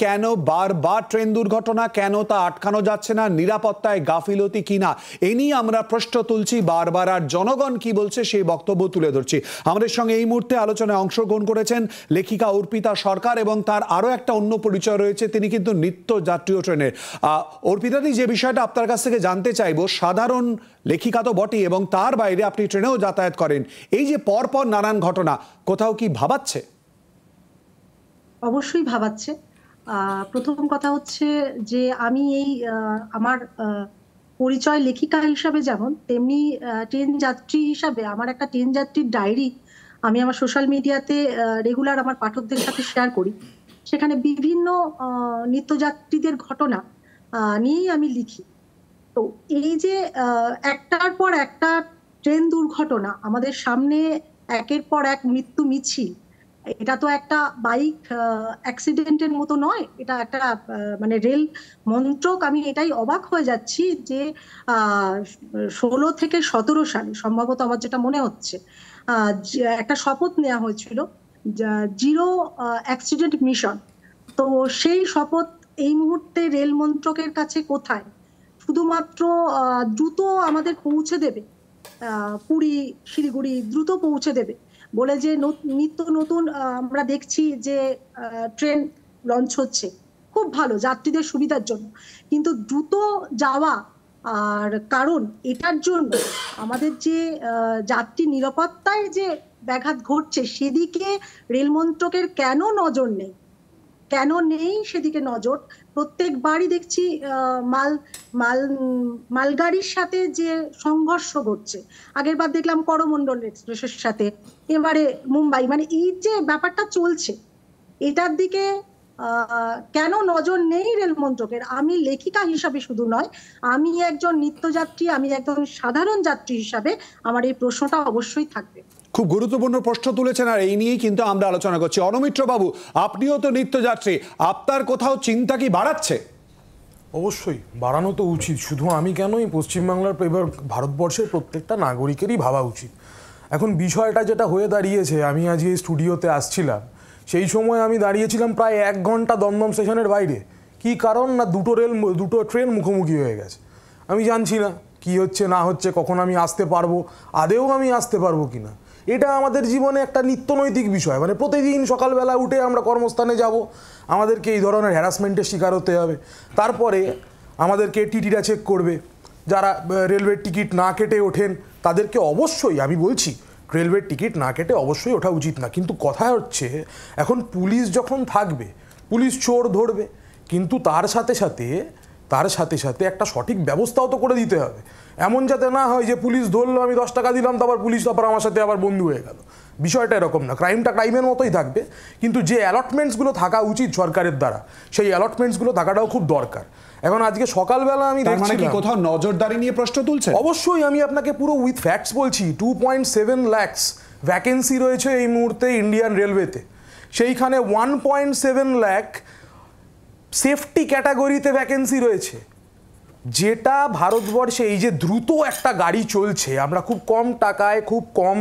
কেন বারবার ট্রেন দুর্ঘটনা, কেন তা আটকানো যাচ্ছে না, নিরাপত্তায় গাফিলতি কিনা, এই নিয়ে আমরা প্রশ্ন তুলছি বারবার। আর জনগণ কি বলছে সেই বক্তব্য তুলে ধরছি। আমাদের সঙ্গে এই মুহূর্তে আলোচনায় অংশগ্রহণ করেছেন লেখিকা অর্পিতা সরকার, এবং তার আরো একটা অন্য পরিচয় রয়েছে, তিনি কিন্তু নিত্য যাত্রীয় ট্রেনের। অর্পিতাদি, যে বিষয়টা আপনার কাছ থেকে জানতে চাইবো, সাধারণ লেখিকা তো বটেই এবং তার বাইরে আপনি ট্রেনেও যাতায়াত করেন, এই যে পরপর নানান ঘটনা কোথাও কি ভাবাচ্ছে? অবশ্যই ভাবাচ্ছে। প্রথম কথা হচ্ছে যে আমি এই আমার পরিচয় লেখিকা হিসাবে যেমন, তেমনি ট্রেন যাত্রী হিসাবে আমার একটা ট্রেন যাত্রীর ডায়েরি আমি আমার সোশ্যাল মিডিয়াতে রেগুলার আমার পাঠকদের সাথে শেয়ার করি। সেখানে বিভিন্ন নিত্যযাত্রীদের ঘটনা নিয়েই আমি লিখি। তো এই যে একটার পর একটা ট্রেন দুর্ঘটনা আমাদের সামনে, একের পর এক মৃত্যু মিছিল, এটা তো একটা বাইক অ্যাক্সিডেন্টের মতো নয়, এটা একটা মানে রেল মন্ত্রক। আমি এটাই অবাক হয়ে যাচ্ছি যে 16 থেকে 17 সালে সম্ভবত, আমার যেটা মনে হচ্ছে, একটা শপথ নেওয়া হয়েছিল, জিরো অ্যাক্সিডেন্ট মিশন। তো সেই শপথ এই মুহূর্তে রেল মন্ত্রকের কাছে কোথায়? শুধুমাত্র দ্রুত আমাদের পৌঁছে দেবে, পুরী শিলিগুড়ি দ্রুত পৌঁছে দেবে বলে যে নিত্য নতুন আমরা দেখছি যে ট্রেন লঞ্চ হচ্ছে, খুব ভালো যাত্রীদের সুবিধার জন্য, কিন্তু দ্রুত যাওয়া আর কারণ এটার জন্য আমাদের যে যাত্রী নিরাপত্তায় যে ব্যাঘাত ঘটছে, সেদিকে রেল মন্ত্রকের কেন নজর নেই? কেন নেই সেদিকে নজর? প্রত্যেকবারই দেখছি মাল মাল মালগাড়ির সাথে যে সংঘর্ষ ঘটছে, আগের বার দেখলাম করমণ্ডল এক্সপ্রেসের সাথে, এবারে মুম্বাই, মানে এই যে ব্যাপারটা চলছে, এটার দিকে কেন নজর নেই রেল মন্ত্রকের? আমি লেখিকা হিসাবে শুধু নয়, আমি একজন নিত্যযাত্রী, আমি একজন সাধারণ যাত্রী হিসাবে আমার এই প্রশ্নটা অবশ্যই থাকবে। খুব গুরুত্বপূর্ণ প্রশ্ন তুলেছেন, আর এই নিয়েই কিন্তু আমরা আলোচনা করছি। অনমিত্র বাবু, আপনিও তো নিত্যযাত্রী, আপনার কোথাও চিন্তা কি বাড়াচ্ছে? অবশ্যই বাড়ানো তো উচিত। শুধু আমি কেন, এই পশ্চিমবাংলার, এবার ভারতবর্ষের প্রত্যেকটা নাগরিকেরই ভাবা উচিত। এখন বিষয়টা যেটা হয়ে দাঁড়িয়েছে, আমি আজ এই স্টুডিওতে আসছিলাম, সেই সময় আমি দাঁড়িয়েছিলাম প্রায় 1 ঘন্টা দমদম স্টেশনের বাইরে। কি কারণ? না, দুটো ট্রেন মুখোমুখি হয়ে গেছে। আমি জানছি না কি হচ্ছে না হচ্ছে, কখন আমি আসতে পারবো, আদেও আমি আসতে পারবো কিনা। এটা আমাদের জীবনে একটা নিত্যনৈতিক বিষয়। মানে প্রতিদিন সকালবেলা উঠে আমরা কর্মস্থানে যাব, আমাদেরকে এই ধরনের হ্যারাসমেন্টের শিকার হতে হবে। তারপরে আমাদেরকে টিটিরা চেক করবে। যারা রেলওয়ের টিকিট না কেটে ওঠেন তাদেরকে অবশ্যই, আমি বলছি, রেলওয়ের টিকিট না কেটে অবশ্যই ওঠা উচিত না, কিন্তু কথা হচ্ছে এখন পুলিশ যখন থাকবে, পুলিশ চোর ধরবে, কিন্তু তার সাথে সাথে একটা সঠিক ব্যবস্থাও তো করে দিতে হবে। এমন যাতে না হয় যে পুলিশ ধরলো, আমি 10 টাকা দিলাম, তারপর পুলিশ তারপর আমার সাথে আবার বন্ধু হয়ে গেল। বিষয়টা এরকম না। ক্রাইমটা ক্রাইমের মতোই থাকবে, কিন্তু যে অ্যালটমেন্টসগুলো থাকা উচিত সরকারের দ্বারা, সেই অ্যালটমেন্টসগুলো থাকাটাও খুব দরকার। এখন আজকে সকালবেলা আমি দেখছি কোথাও নজরদারি নিয়ে প্রশ্ন তুলছে। অবশ্যই আমি আপনাকে পুরো উইথ ফ্যাক্টস বলছি। 2.7 লাখ ভ্যাকেন্সি রয়েছে এই মুহূর্তে ইন্ডিয়ান রেলওয়েতে। সেইখানে 1.7 লাখ সেফটি ক্যাটাগরিতে ভ্যাকেন্সি রয়েছে। যেটা ভারতবর্ষে এই যে দ্রুত একটা গাড়ি চলছে, আমরা খুব কম টাকায়, খুব কম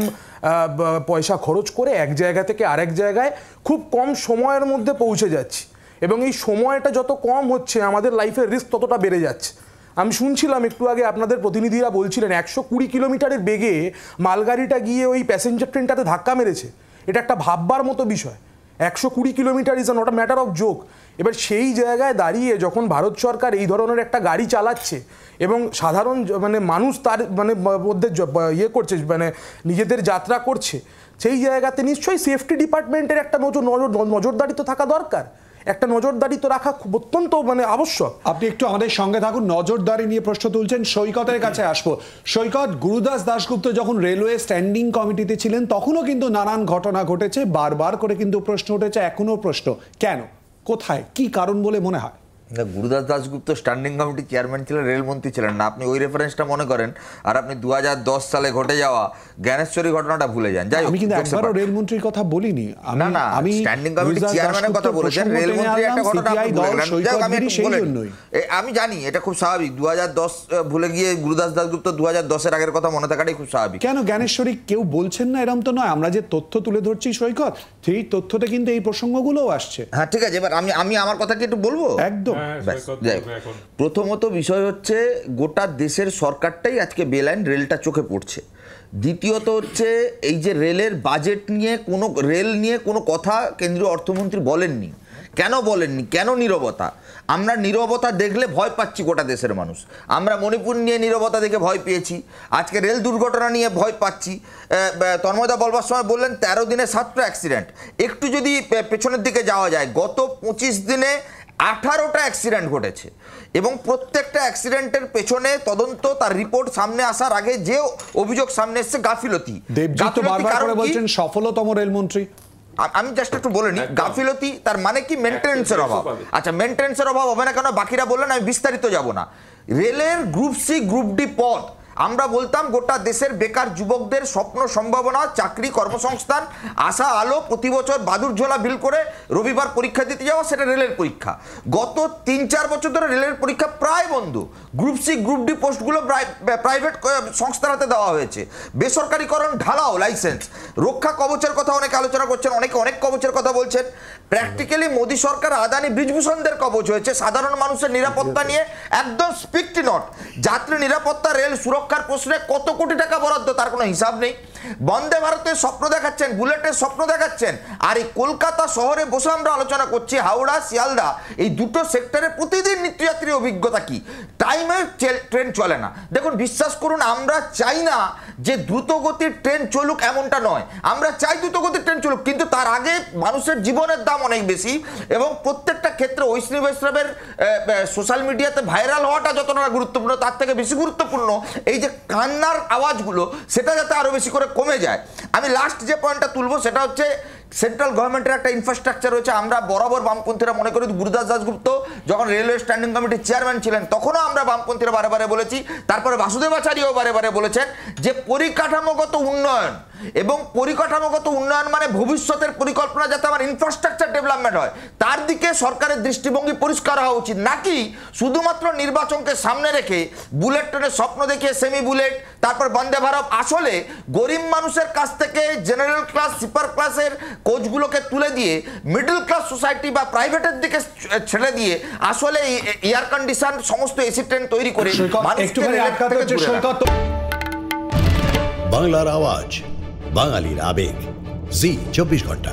পয়সা খরচ করে এক জায়গা থেকে আরেক জায়গায় খুব কম সময়ের মধ্যে পৌঁছে যাচ্ছি, এবং এই সময়টা যত কম হচ্ছে আমাদের লাইফের রিস্ক ততটা বেড়ে যাচ্ছে। আমি শুনছিলাম একটু আগে আপনাদের প্রতিনিধিরা বলছিলেন 120 কিলোমিটারের বেগে মালগাড়িটা গিয়ে ওই প্যাসেঞ্জার ট্রেনটাতে ধাক্কা মেরেছে। এটা একটা ভাববার মতো বিষয়। 120 kilometre is not a matter of joke. এবার সেই জায়গায় দাঁড়িয়ে যখন ভারত সরকার এই ধরনের একটা গাড়ি চালাচ্ছে এবং সাধারণ মানে মানুষ তার মানে মধ্যে করছে, মানে নিজেদের যাত্রা করছে, সেই জায়গাতে নিশ্চয়ই সেফটি ডিপার্টমেন্টের একটা নজরদারি তো থাকা দরকার। একটা নজরদারি তো রাখা খুব অত্যন্ত মানে আবশ্যক। আপনি একটু আমাদের সঙ্গে থাকুন। নজরদারি নিয়ে প্রশ্ন তুলছেন, সৈকতের কাছে আসবো। সৈকত, গুরুদাস দাশগুপ্ত যখন রেলওয়ে স্ট্যান্ডিং কমিটিতে ছিলেন তখনও কিন্তু নানান ঘটনা ঘটেছে, বারবার করে কিন্তু প্রশ্ন উঠেছে, এখনো প্রশ্ন, কেন, কোথায়, কি কারণ বলে মনে হয়? Gurudas Dasgupta standing committee chairman ছিলেন, রেলমন্ত্রী ছিলেন না। আপনি ওই রেফারেন্সটা মনে করেন, আর আপনি 2010 সালে ঘটে যাওয়া জ্ঞানেশ্বরী ঘটনাটা ভুলে যান। যাই হোক, আমি কিন্তু একবারও রেলমন্ত্রীর কথা বলিনি। না না, আমি স্ট্যান্ডিং কমিটি চেয়ারম্যানের কথা বলেছেন, রেলমন্ত্রী একটা ঘটনা আপনি ভুলে গেলেন। যাই হোক, আমি একটু বলে আমি জানি এটা খুব স্বাভাবিক, 2010 ভুলে গিয়ে গুরুদাস দাশগুপ্ত 2010-এর আগের কথা মনে থাকাটাই খুব স্বাভাবিক। কেন জ্ঞানেশ্বরী কেউ বলছেন না এরকম তো নয়, আমরা যে তথ্য তুলে ধরছি সৈকত, সেই তথ্যতে কিন্তু এই প্রসঙ্গগুলোও আসছে। হ্যাঁ ঠিক আছে, এবার আমি আমার কথা কি একটু বলবো? একদম। প্রথমত বিষয় হচ্ছে গোটা দেশের সরকারটাই আজকে বেলাইন, রেলটা চোখে পড়ছে। দ্বিতীয়ত হচ্ছে এই যে রেলের বাজেট নিয়ে রেল নিয়ে কোনো কথা কেন্দ্রীয় অর্থমন্ত্রী বলেননি। কেন বলেননি? কেন নীরবতা? আমরা নীরবতা দেখলে ভয় পাচ্ছি গোটা দেশের মানুষ। আমরা মণিপুর নিয়ে নীরবতা দেখে ভয় পেয়েছি, আজকে রেল দুর্ঘটনা নিয়ে ভয় পাচ্ছি। তন্ময়দা বলবার সময় বললেন 13 দিনে 7টা অ্যাক্সিডেন্ট। একটু যদি পেছনের দিকে যাওয়া যায়, গত 25 দিনে 18টা অ্যাক্সিডেন্ট ঘটেছে, এবং প্রত্যেকটা অ্যাক্সিডেন্টের পেছনে তদন্ত, তার রিপোর্ট সামনে আসার আগে যে অভিযোগ সামনে এসছে গাফিলতি। দেবজিৎ তো বারবার করে বলছেন সফলতম রেলমন্ত্রী। আমি জাস্ট একটু বলে নিই, গাফিলতি তার মানে কি? মেইনটেনেন্সের অভাব। আচ্ছা, মেইনটেনেন্সের অভাব হবে না কেন? বাকিরা বললেন, আমি বিস্তারিত যাব না। রেলের গ্রুপ সি গ্রুপ ডি পদ, আমরা বলতাম গোটা দেশের বেকার যুবকদের স্বপ্ন, সম্ভাবনা, চাকরি, কর্মসংস্থান, আশা আলো, প্রতি বছর বাদুর ঝোলা বিল করে রবিবার পরীক্ষা দিতে যাওয়া, সেটা রেলের পরীক্ষা। গত 3-4 বছর ধরে রেলের পরীক্ষা প্রায় বন্ধ। গ্রুপ সি গ্রুপ ডি পোস্টগুলো প্রাইভেট সংস্থার হাতে দেওয়া হয়েছে। বেসরকারিকরণ ঢালাও লাইসেন্স। রক্ষা কবচের কথা অনেকে আলোচনা করছেন, অনেকে অনেক কবচের কথা বলছেন। প্র্যাকটিক্যালি মোদী সরকার আদানি ব্রিজভূষণদের কবচ হয়েছে। সাধারণ মানুষের নিরাপত্তা নিয়ে একদম স্পিকটি নট। যাত্রী নিরাপত্তা, রেল সুরক্ষার প্রশ্নে কত কোটি টাকা বরাদ্দ তার কোনো হিসাব নেই। বন্দে ভারতের স্বপ্ন দেখাচ্ছেন, বুলেটের স্বপ্ন দেখাচ্ছেন, আর এই কলকাতা শহরে বসে আমরা আলোচনা করছি হাওড়া, শিয়ালদা এই দুটো সেক্টরে প্রতিদিন নিত্যযাত্রীর অভিজ্ঞতা কি? টাইমে ট্রেন চলে না। দেখুন, বিশ্বাস করুন, আমরা চাই না যে দ্রুতগতির ট্রেন চলুক, এমনটা নয়। আমরা চাই দ্রুতগতির ট্রেন চলুক, কিন্তু তার আগে মানুষের জীবনের দাম অনেক বেশি, এবং প্রত্যেকটা ক্ষেত্রে ঐশী বৈষ্ণবের সোশ্যাল মিডিয়াতে ভাইরাল হওয়াটা যতটা গুরুত্বপূর্ণ, তার থেকে বেশি গুরুত্বপূর্ণ এই যে কান্নার আওয়াজগুলো, সেটা যাতে আরো বেশি করে কমে যায়। আমি লাস্ট যে পয়েন্টটা তুলবো সেটা হচ্ছে সেন্ট্রাল গভর্নমেন্টের একটা ইনফ্রাস্ট্রাকচার রয়েছে। আমরা বরাবর বামপন্থীরা মনে করি, গুরুদাস দাশগুপ্ত যখন রেলওয়ে স্ট্যান্ডিং কমিটির চেয়ারম্যান ছিলেন তখনও আমরা বামপন্থীরা বারে বারে বলেছি, তারপরে বাসুদেবাচার্যও বারে বারে বলেছেন যে পরিকাঠামোগত উন্নয়ন, এবং পরিকাঠামোগত উন্নয়ন মানে ভবিষ্যতের পরিকল্পনা, যাতে আমার ইনফ্রাস্ট্রাকচার ডেভেলপমেন্ট হয়, তার দিকে সরকারের দৃষ্টিভঙ্গি পরিষ্কার হওয়া উচিত। নাকি শুধুমাত্র নির্বাচনকে সামনে রেখে বুলেট ট্রেনের স্বপ্ন দেখিয়ে সেমি বুলেট, তারপর বন্দে ভারত, আসলে গরিব মানুষের কাছ থেকে জেনারেল ক্লাস, স্লিপার ক্লাসের কোচগুলোকে তুলে দিয়ে মিডল ক্লাস সোসাইটি বা প্রাইভেটের দিকে ছেড়ে দিয়ে আসলে এয়ার কন্ডিশন সমস্ত এসি ট্রেন তৈরি করে বাংলার আওয়াজ, বাঙালির আবেগ, জি 24 ঘন্টা।